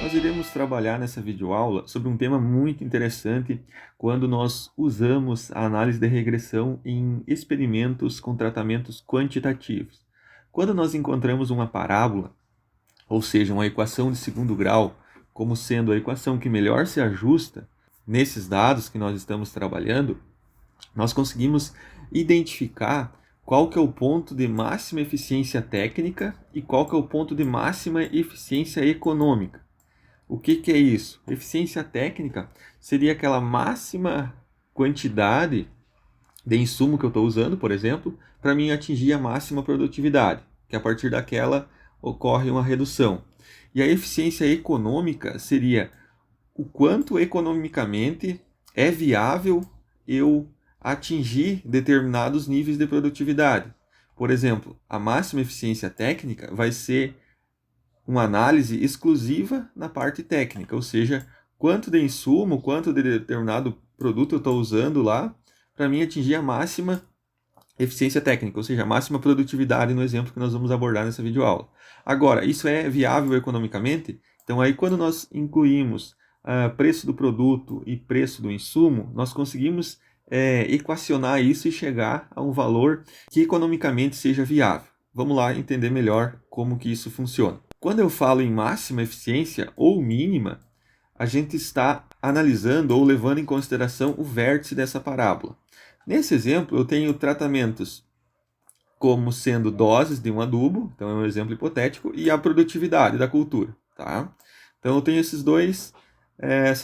Nós iremos trabalhar nessa videoaula sobre um tema muito interessante quando nós usamos a análise de regressão em experimentos com tratamentos quantitativos. Quando nós encontramos uma parábola, ou seja, uma equação de segundo grau, como sendo a equação que melhor se ajusta nesses dados que nós estamos trabalhando, nós conseguimos identificar qual que é o ponto de máxima eficiência técnica e qual que é o ponto de máxima eficiência econômica. O que é isso? Eficiência técnica seria aquela máxima quantidade de insumo que eu estou usando, por exemplo, para mim atingir a máxima produtividade, que a partir daquela ocorre uma redução. E a eficiência econômica seria o quanto economicamente é viável eu atingir determinados níveis de produtividade. Por exemplo, a máxima eficiência técnica vai ser uma análise exclusiva na parte técnica, ou seja, quanto de insumo, quanto de determinado produto eu estou usando lá para mim atingir a máxima eficiência técnica, ou seja, a máxima produtividade no exemplo que nós vamos abordar nessa videoaula. Agora, isso é viável economicamente? Então, aí quando nós incluímos preço do produto e preço do insumo, nós conseguimos equacionar isso e chegar a um valor que economicamente seja viável. Vamos lá entender melhor como que isso funciona. Quando eu falo em máxima eficiência ou mínima, a gente está analisando ou levando em consideração o vértice dessa parábola. Nesse exemplo, eu tenho tratamentos como sendo doses de um adubo, então é um exemplo hipotético, e a produtividade da cultura. Tá? Então eu tenho essas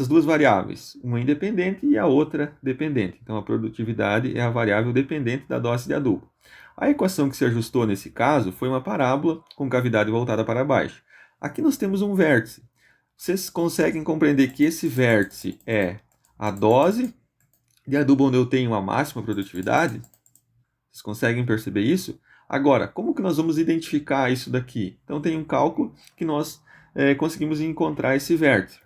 duas variáveis, uma independente e a outra dependente. Então a produtividade é a variável dependente da dose de adubo. A equação que se ajustou nesse caso foi uma parábola com cavidade voltada para baixo. Aqui nós temos um vértice. Vocês conseguem compreender que esse vértice é a dose de adubo onde eu tenho a máxima produtividade? Vocês conseguem perceber isso? Agora, como que nós vamos identificar isso daqui? Então tem um cálculo que nós conseguimos encontrar esse vértice,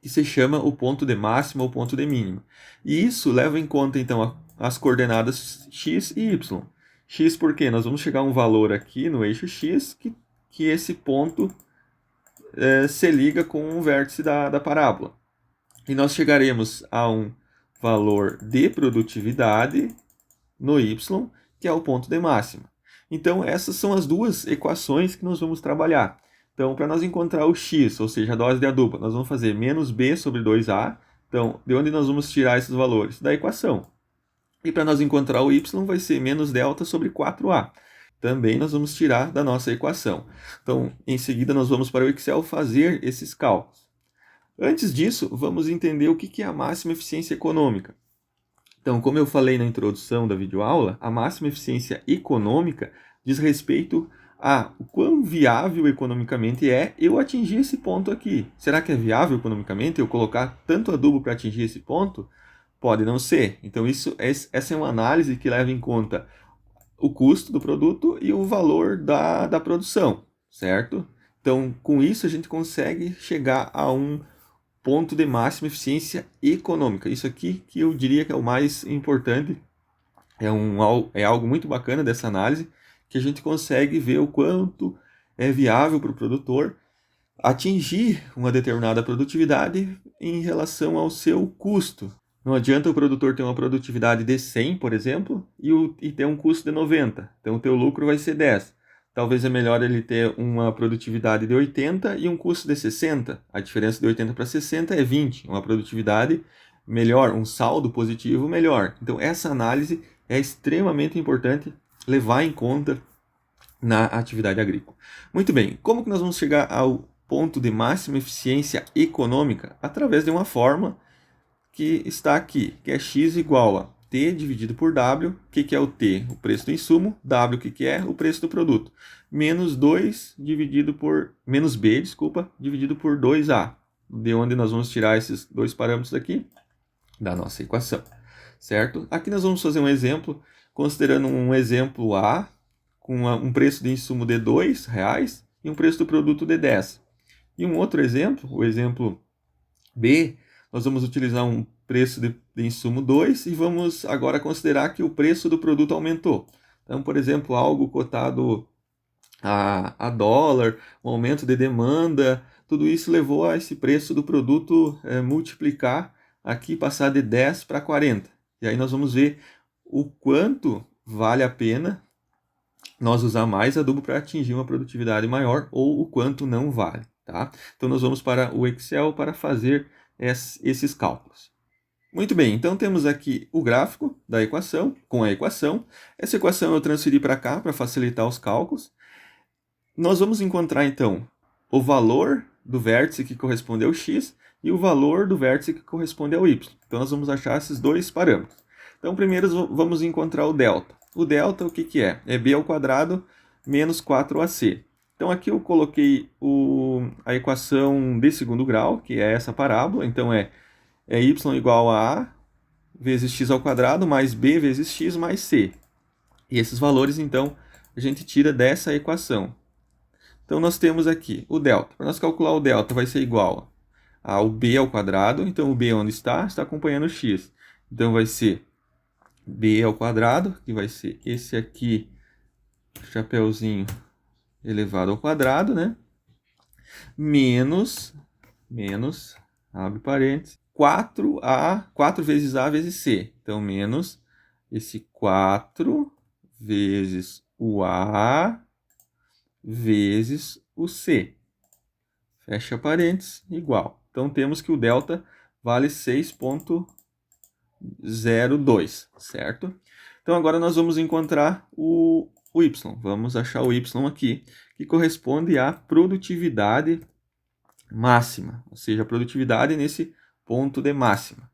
que se chama o ponto de máxima ou ponto de mínima. E isso leva em conta então as coordenadas x e y. X porque nós vamos chegar a um valor aqui no eixo x que esse ponto se liga com o vértice da parábola. E nós chegaremos a um valor de produtividade no y, que é o ponto de máxima. Então, essas são as duas equações que nós vamos trabalhar. Então, para nós encontrar o x, ou seja, a dose de adubo, nós vamos fazer menos b sobre 2a. Então, de onde nós vamos tirar esses valores? Da equação. E para nós encontrar o y, vai ser menos delta sobre 4a. Também nós vamos tirar da nossa equação. Então, em seguida, nós vamos para o Excel fazer esses cálculos. Antes disso, vamos entender o que é a máxima eficiência econômica. Então, como eu falei na introdução da videoaula, a máxima eficiência econômica diz respeito a o quão viável economicamente é eu atingir esse ponto aqui. Será que é viável economicamente eu colocar tanto adubo para atingir esse ponto? Pode não ser. Então, essa é uma análise que leva em conta o custo do produto e o valor da produção, certo? Então, com isso, a gente consegue chegar a um ponto de máxima eficiência econômica. Isso aqui que eu diria que é o mais importante, é algo muito bacana dessa análise, que a gente consegue ver o quanto é viável para o produtor atingir uma determinada produtividade em relação ao seu custo. Não adianta o produtor ter uma produtividade de 100, por exemplo, e ter um custo de 90. Então o teu lucro vai ser 10. Talvez é melhor ele ter uma produtividade de 80 e um custo de 60. A diferença de 80 para 60 é 20. Uma produtividade melhor, um saldo positivo melhor. Então essa análise é extremamente importante levar em conta na atividade agrícola. Muito bem, como que nós vamos chegar ao ponto de máxima eficiência econômica? Através de uma fórmula que está aqui, que é x igual a T dividido por W. O que é o T? O preço do insumo. W, o que é? O preço do produto. Menos 2 dividido por... Menos B, desculpa, dividido por 2A. De onde nós vamos tirar esses dois parâmetros aqui? Da nossa equação. Certo? Aqui nós vamos fazer um exemplo, considerando um exemplo A, com um preço de insumo de R$2 e um preço do produto de 10. E um outro exemplo, o exemplo B, nós vamos utilizar um preço de insumo 2 e vamos agora considerar que o preço do produto aumentou. Então, por exemplo, algo cotado a dólar, o aumento de demanda, tudo isso levou a esse preço do produto multiplicar aqui, passar de 10 para 40. E aí nós vamos ver o quanto vale a pena nós usar mais adubo para atingir uma produtividade maior ou o quanto não vale, tá? Então nós vamos para o Excel para fazer esses cálculos. Muito bem, então temos aqui o gráfico da equação, com a equação. Essa equação eu transferi para cá para facilitar os cálculos. Nós vamos encontrar então o valor do vértice que corresponde ao x e o valor do vértice que corresponde ao y. Então nós vamos achar esses dois parâmetros. Então primeiro vamos encontrar o delta. O delta o que é? É b ao quadrado menos 4ac. Então aqui eu coloquei a equação de segundo grau, que é essa parábola. Então é y igual a a vezes x ao quadrado mais b vezes x mais c. E esses valores então a gente tira dessa equação. Então nós temos aqui o delta. Para nós calcular o delta vai ser igual ao b ao quadrado. Então o b onde está? Está acompanhando o x. Então vai ser b ao quadrado, que vai ser esse aqui, chapeuzinho elevado ao quadrado, né? Menos, abre parênteses, 4 vezes a vezes c. Então menos esse 4 vezes o a vezes o c. Fecha parênteses, igual. Então temos que o delta vale 6,02, certo? Então agora nós vamos encontrar o y. Vamos achar o y aqui, que corresponde à produtividade máxima, ou seja, a produtividade nesse ponto de máxima.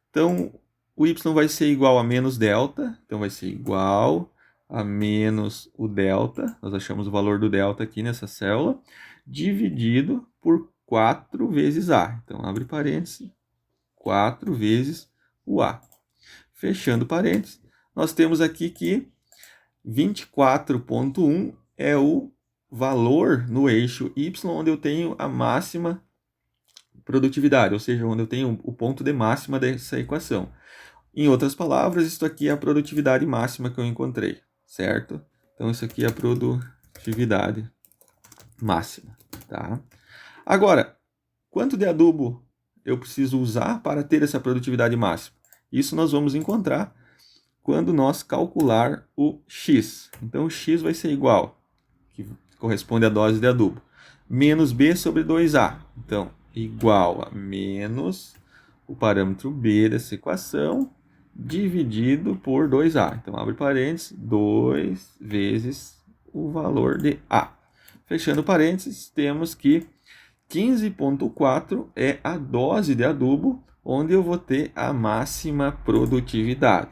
Então o y vai ser igual a menos delta, então vai ser igual a menos o delta, nós achamos o valor do delta aqui nessa célula, dividido por 4 vezes a. Então, abre parênteses, 4 vezes o a. Fechando parênteses, nós temos aqui que 24,1 é o valor no eixo y, onde eu tenho a máxima produtividade, ou seja, onde eu tenho o ponto de máxima dessa equação. Em outras palavras, isso aqui é a produtividade máxima que eu encontrei, certo? Então, isso aqui é a produtividade máxima, tá? Agora, quanto de adubo eu preciso usar para ter essa produtividade máxima? Isso nós vamos encontrar quando nós calcular o x. Então, o x vai ser igual, que corresponde à dose de adubo, menos b sobre 2a. Então, igual a menos o parâmetro b dessa equação, dividido por 2a. Então, abre parênteses, 2 vezes o valor de a. Fechando parênteses, temos que 15,4 é a dose de adubo, onde eu vou ter a máxima produtividade.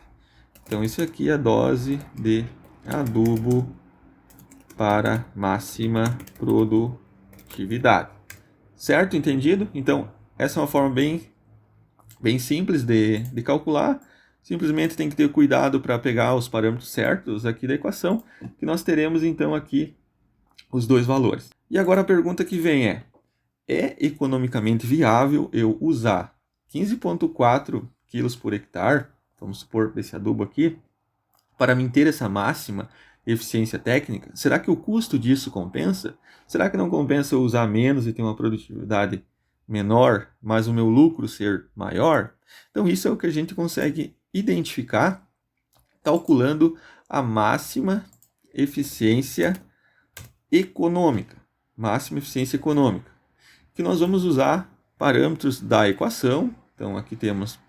Então, isso aqui é a dose de adubo para máxima produtividade. Certo? Entendido? Então, essa é uma forma bem simples de calcular. Simplesmente tem que ter cuidado para pegar os parâmetros certos aqui da equação, que nós teremos então aqui os dois valores. E agora a pergunta que vem é economicamente viável eu usar 15,4 kg por hectare, vamos supor, desse adubo aqui, para manter essa máxima eficiência técnica? Será que o custo disso compensa? Será que não compensa eu usar menos e ter uma produtividade menor, mas o meu lucro ser maior? Então isso é o que a gente consegue identificar calculando a máxima eficiência econômica. Máxima eficiência econômica. Que nós vamos usar parâmetros da equação. Então aqui temos,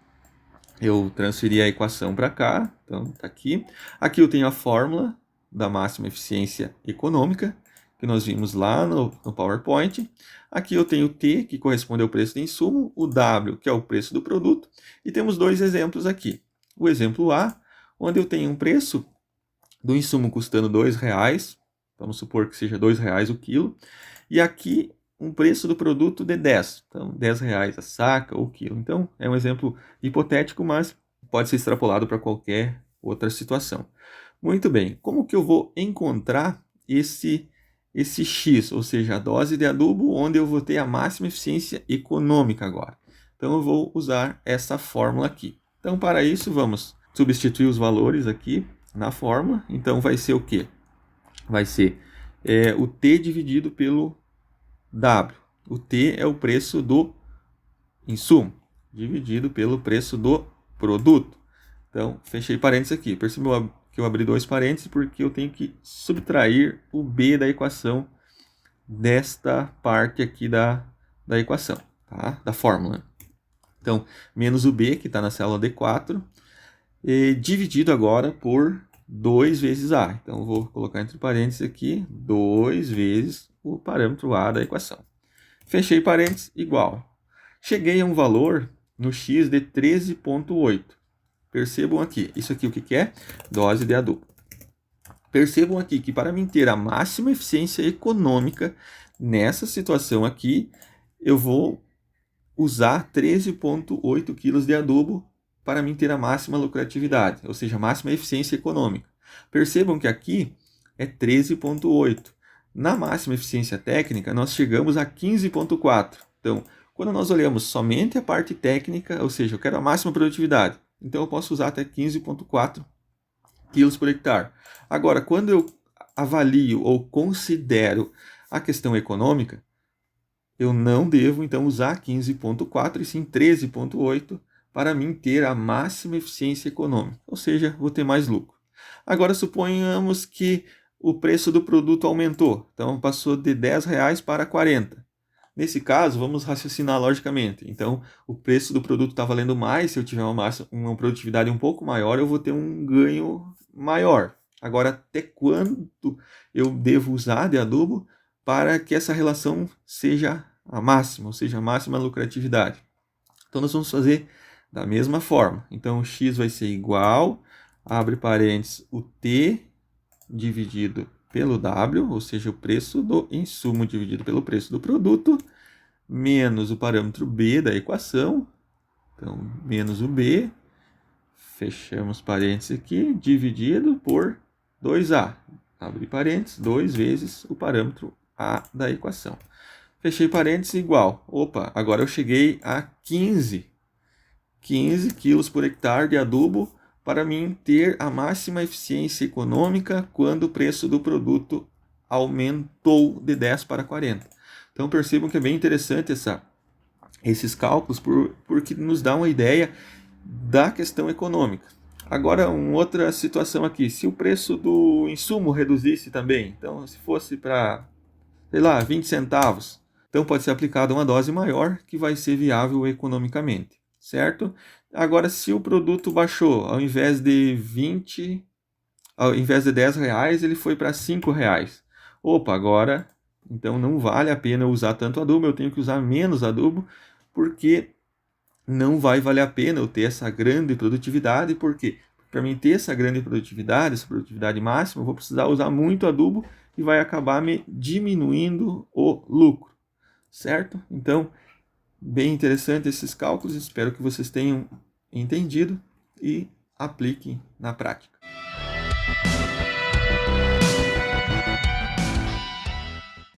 eu transferi a equação para cá, então está aqui. Aqui eu tenho a fórmula da máxima eficiência econômica, que nós vimos lá no PowerPoint. Aqui eu tenho o T, que corresponde ao preço do insumo, o W, que é o preço do produto, e temos dois exemplos aqui. O exemplo A, onde eu tenho um preço do insumo custando R$2, vamos supor que seja R$2 o quilo, e aqui um preço do produto de 10, então R$10 a saca ou quilo. Então é um exemplo hipotético, mas pode ser extrapolado para qualquer outra situação. Muito bem, como que eu vou encontrar esse X, ou seja, a dose de adubo onde eu vou ter a máxima eficiência econômica agora? Então eu vou usar essa fórmula aqui. Então para isso vamos substituir os valores aqui na fórmula. Então vai ser o quê? Vai ser é o T dividido pelo W. O T é o preço do insumo, dividido pelo preço do produto. Então, fechei parênteses aqui. Percebeu que eu abri dois parênteses porque eu tenho que subtrair o B da equação desta parte aqui da equação, tá? Da fórmula. Então, menos o B, que está na célula D4, dividido agora por 2 vezes A. Então, eu vou colocar entre parênteses aqui 2 vezes o parâmetro A da equação. Fechei parênteses, igual. Cheguei a um valor no x de 13,8. Percebam aqui, isso aqui o que é? Dose de adubo. Percebam aqui que para mim ter a máxima eficiência econômica nessa situação aqui, eu vou usar 13,8 kg de adubo para mim ter a máxima lucratividade, ou seja, a máxima eficiência econômica. Percebam que aqui é 13,8. Na máxima eficiência técnica, nós chegamos a 15,4. Então, quando nós olhamos somente a parte técnica, ou seja, eu quero a máxima produtividade, então eu posso usar até 15,4 kg por hectare. Agora, quando eu avalio ou considero a questão econômica, eu não devo então usar 15,4 e sim 13,8 para mim ter a máxima eficiência econômica, ou seja, vou ter mais lucro. Agora suponhamos que o preço do produto aumentou, então passou de R$10 para 40. Nesse caso, vamos raciocinar logicamente. Então, o preço do produto está valendo mais, se eu tiver uma produtividade um pouco maior, eu vou ter um ganho maior. Agora, até quanto eu devo usar de adubo para que essa relação seja a máxima, ou seja, a máxima lucratividade? Então, nós vamos fazer da mesma forma. Então, o x vai ser igual, abre parênteses, o T dividido pelo W, ou seja, o preço do insumo dividido pelo preço do produto, menos o parâmetro B da equação, então, menos o B, fechamos parênteses aqui, dividido por 2A, abre parênteses, 2 vezes o parâmetro A da equação. Fechei parênteses igual, opa, agora eu cheguei a 15 kg por hectare de adubo para mim ter a máxima eficiência econômica quando o preço do produto aumentou de 10 para 40. Então percebam que é bem interessante esses cálculos porque nos dá uma ideia da questão econômica. Agora, uma outra situação aqui, se o preço do insumo reduzisse também, então se fosse para, sei lá, 20 centavos, então pode ser aplicada uma dose maior que vai ser viável economicamente, certo? Agora, se o produto baixou, ao invés de R$10, ele foi para R$5. Opa, agora, então não vale a pena usar tanto adubo, eu tenho que usar menos adubo, porque não vai valer a pena eu ter essa grande produtividade, porque para mim ter essa grande produtividade, essa produtividade máxima, eu vou precisar usar muito adubo e vai acabar me diminuindo o lucro, certo? Então, bem interessante esses cálculos, espero que vocês tenham entendido e apliquem na prática.